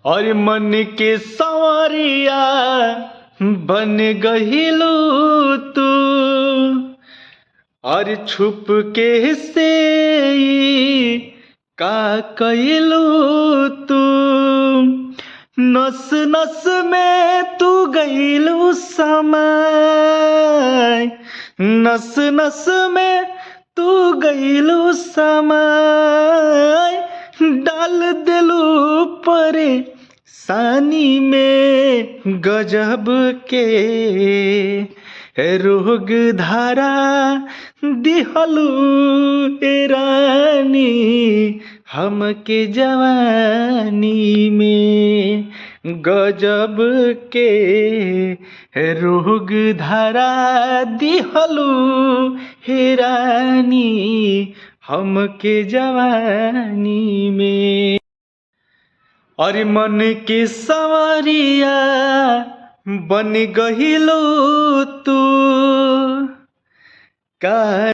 और मन के संवरिया बन गहिलू तू। और छुप के से का कइलू तू। नस नस में तू गइलू समय। नस नस में तू गइलू समय। डाल दिलू परेशानी में गजब के रोग धारा दिहलू ए रानी हमके जवानी में। गजब के रोग धारा दिहलू हे रानी हमके जवानी में। और मन के संवरिया बन गहिलू तू। का